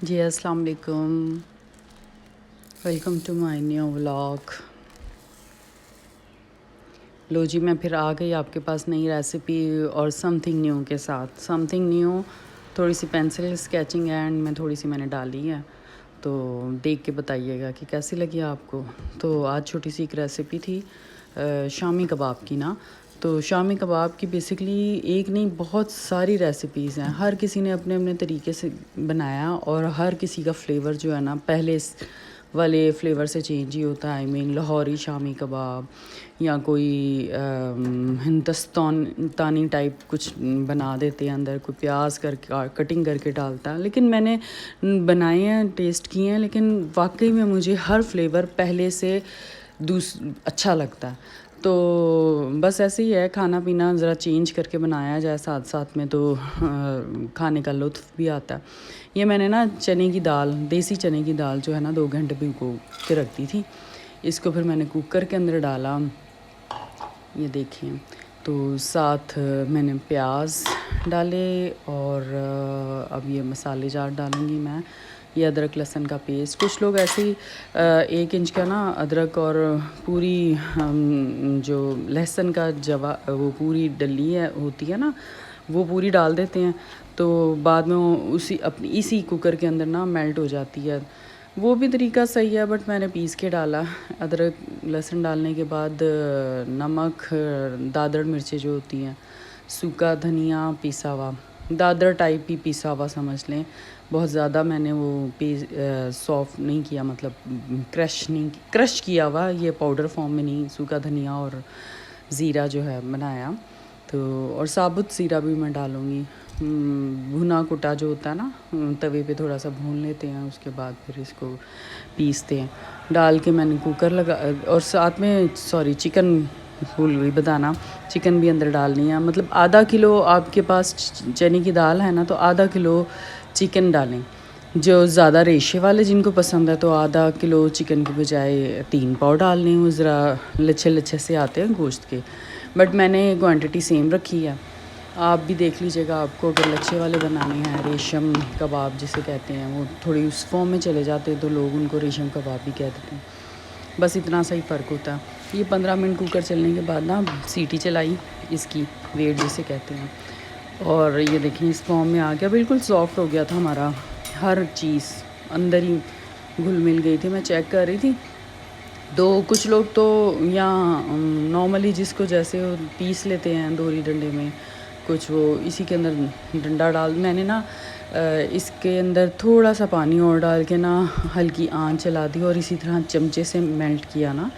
जी अस्सलाम वालेकुम, welcome to my new vlog. लो जी, मैं फिर आ गई आपके पास नई रेसिपी और समथिंग न्यू के साथ। समथिंग न्यू, थोड़ी सी पेंसिल स्केचिंग एंड में थोड़ी सी मैंने डाली है, तो देख के बताइएगा कि कैसी लगी आपको। तो आज छोटी सी एक रेसिपी थी शामी कबाब की ना। तो शामी कबाब की बेसिकली एक नहीं बहुत सारी रेसिपीज़ हैं, हर किसी ने अपने अपने तरीके से बनाया और हर किसी का फ्लेवर जो है ना पहले वाले फ्लेवर से चेंज ही होता है। आई मीन लाहौरी शामी कबाब या कोई हिंदुस्तानी टाइप कुछ बना देते हैं, अंदर कोई प्याज करके कटिंग करके डालता है। लेकिन मैंने बनाए हैं, टेस्ट किए हैं, लेकिन वाकई में मुझे हर फ्लेवर पहले से अच्छा लगता है। तो बस ऐसे ही है, खाना पीना ज़रा चेंज करके बनाया जाए साथ साथ में, तो खाने का लुत्फ़ भी आता है। ये मैंने ना चने की दाल, देसी चने की दाल जो है ना 2 घंटे भिगो के रख दी थी। इसको फिर मैंने कुकर के अंदर डाला, ये देखिए। तो साथ मैंने प्याज डाले और अब ये मसाले जार डालूँगी मैं। ये अदरक लहसुन का पेस्ट, कुछ लोग ऐसे ही 1 इंच का ना अदरक और पूरी जो लहसुन का जवा वो पूरी डली है होती है ना, वो पूरी डाल देते हैं। तो बाद में वो उसी अपनी इसी कुकर के अंदर ना मेल्ट हो जाती है। वो भी तरीका सही है, बट मैंने पीस के डाला। अदरक लहसुन डालने के बाद नमक, दादड़ मिर्चें जो होती हैं, सूखा धनिया पिसा हुआ, दादड़ टाइप ही पिसा हुआ समझ लें। बहुत ज़्यादा मैंने वो सॉफ्ट नहीं किया, मतलब क्रश किया हुआ, ये पाउडर फॉर्म में नहीं। सूखा धनिया और ज़ीरा जो है बनाया, तो और साबुत ज़ीरा भी मैं डालूँगी। भुना कुटा जो होता है ना, तवे पे थोड़ा सा भून लेते हैं, उसके बाद फिर इसको पीसते हैं। डाल के मैंने कुकर लगा और साथ में चिकन भूल गई बताना, चिकन भी अंदर डालनी है। मतलब आधा किलो आपके पास चने की दाल है ना, तो आधा किलो चिकन डालें। जो ज़्यादा रेशे वाले जिनको पसंद है, तो आधा किलो चिकन के बजाय 3 पाव डाल लें। वो ज़रा लच्छे लच्छे से आते हैं गोश्त के, बट मैंने क्वांटिटी सेम रखी है। आप भी देख लीजिएगा, आपको अगर लच्छे वाले बनाने हैं, रेशम कबाब जिसे कहते हैं, वो थोड़ी उस फॉर्म में चले जाते हैं तो लोग उनको रेशम कबाब भी कह देते हैं। बस इतना सा ही फ़र्क होता है। ये 15 मिनट कुकर चलने के बाद ना सीटी चलाई इसकी, वेट जिसे कहते हैं, और ये देखिए इस फॉर्म में आ गया, बिल्कुल सॉफ्ट हो गया था हमारा। हर चीज़ अंदर ही घुल मिल गई थी। मैं चेक कर रही थी, तो कुछ लोग तो या नॉर्मली जिसको जैसे वो पीस लेते हैं दोरी डंडे में, कुछ वो इसी के अंदर डंडा डाल, मैंने ना इसके अंदर थोड़ा सा पानी और डाल के ना हल्की आंच चला दी और इसी तरह चमचे से मेल्ट किया ना।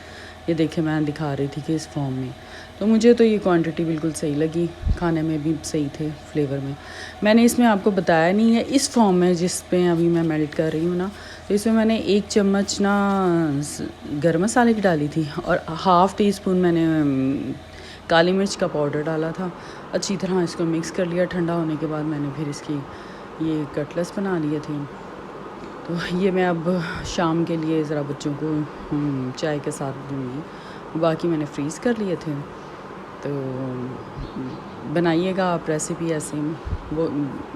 ये देखिए मैं दिखा रही थी कि इस फॉर्म में, तो मुझे तो ये क्वांटिटी बिल्कुल सही लगी, खाने में भी सही थे, फ्लेवर में। मैंने इसमें आपको बताया नहीं है, इस फॉर्म में जिस पे अभी मैं मेल्ट कर रही हूँ ना, तो इसमें मैंने 1 चम्मच ना गरम मसाले की डाली थी और हाफ़ टी स्पून मैंने काली मिर्च का पाउडर डाला था। अच्छी तरह इसको मिक्स कर लिया। ठंडा होने के बाद मैंने फिर इसकी ये कटलेट्स बना लिए थे। तो ये मैं अब शाम के लिए ज़रा बच्चों को चाय के साथ दूँगी। बाकी मैंने फ्रीज़ कर लिए थे। तो बनाइएगा आप रेसिपी ऐसे, वो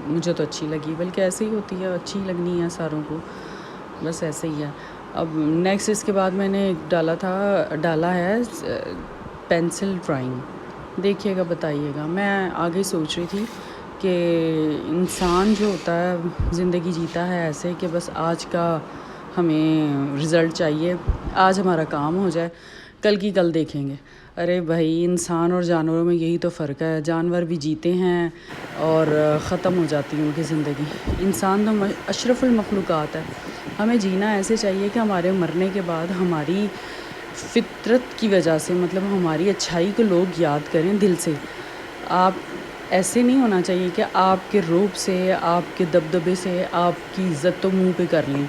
मुझे तो अच्छी लगी, बल्कि ऐसे ही होती है, अच्छी लगनी है सारों को, बस ऐसे ही है। अब नेक्स्ट इसके बाद मैंने डाला है पेंसिल ड्राइंग। देखिएगा, बताइएगा। मैं आगे सोच रही थी कि इंसान जो होता है ज़िंदगी जीता है ऐसे कि बस आज का हमें रिज़ल्ट चाहिए, आज हमारा काम हो जाए, कल की कल देखेंगे। अरे भाई, इंसान और जानवरों में यही तो फ़र्क है। जानवर भी जीते हैं और ख़त्म हो जाती है उनकी ज़िंदगी। इंसान तो अशरफुल मखलूक़ात है। हमें जीना ऐसे चाहिए कि हमारे मरने के बाद हमारी फ़ितरत की वजह से, मतलब हमारी अच्छाई को लोग याद करें दिल से। आप ऐसे नहीं होना चाहिए कि आपके रूप से, आपके दबदबे से आपकी इज़्ज़त तो मुँह पे कर लें,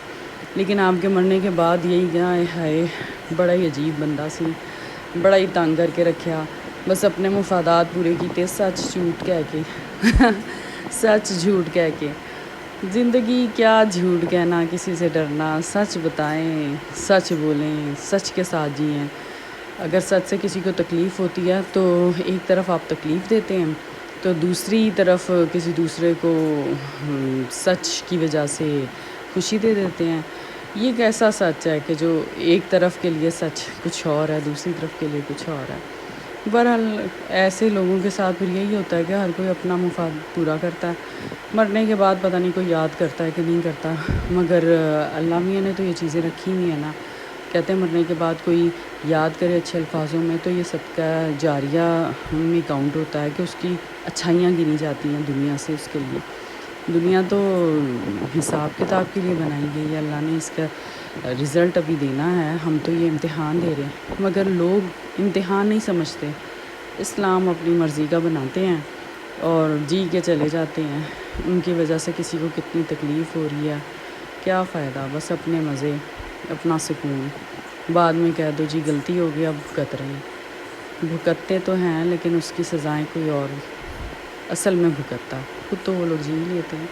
लेकिन आपके मरने के बाद यही क्या है, बड़ा ही अजीब बंदा सी, बड़ा ही तंग करके रखा, बस अपने मुफादात पूरे कीते सच झूठ कह के सच झूठ कह के। ज़िंदगी क्या झूठ कहना, किसी से डरना, सच बताएं, सच बोलें, सच के साथ जिएं। अगर सच से किसी को तकलीफ़ होती है तो एक तरफ आप तकलीफ़ देते हैं, तो दूसरी तरफ किसी दूसरे को सच की वजह से खुशी दे देते हैं। ये कैसा सच है कि जो एक तरफ के लिए सच कुछ और है, दूसरी तरफ के लिए कुछ और है। बहरहाल ऐसे लोगों के साथ फिर यही होता है कि हर कोई अपना मुफाद पूरा करता है। मरने के बाद पता नहीं कोई याद करता है कि नहीं करता, मगर अल्लाह मियाँ ने तो ये चीज़ें रखी हुई हैं ना। कहते हैं मरने के बाद कोई याद करे अच्छे अल्फाजों में तो ये सदका जारिया में काउंट होता है कि उसकी अच्छाइयाँ गिनी जाती हैं दुनिया से उसके लिए। दुनिया तो हिसाब किताब के लिए बनाई गई है, अल्लाह ने इसका रिज़ल्ट अभी देना है, हम तो ये इम्तिहान दे रहे हैं। मगर लोग इम्तिहान नहीं समझते, इस्लाम अपनी मर्ज़ी का बनाते हैं और जी के चले जाते हैं। उनकी वजह से किसी को कितनी तकलीफ़ हो रही है, क्या फ़ायदा। बस अपने मज़े, अपना सुकून, बाद में कह दो जी गलती हो गई, अब भुगत रहे हैं। भुगतते तो हैं लेकिन उसकी सज़ाएँ कोई और असल में भुगतता, खुद तो वो लोग जी लेते हैं।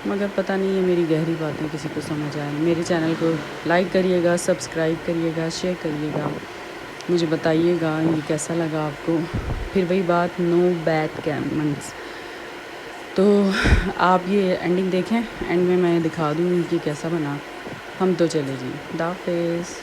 मगर पता नहीं ये मेरी गहरी बातें किसी को समझ आए। मेरे चैनल को लाइक करिएगा, सब्सक्राइब करिएगा, शेयर करिएगा, मुझे बताइएगा ये कैसा लगा आपको। फिर वही बात, नो बैड कमेंट्स। तो आप ये एंडिंग देखें, एंड में मैं दिखा दूँगी कि कैसा बना। हम तो चले जी, खुदा हाफ़िज़।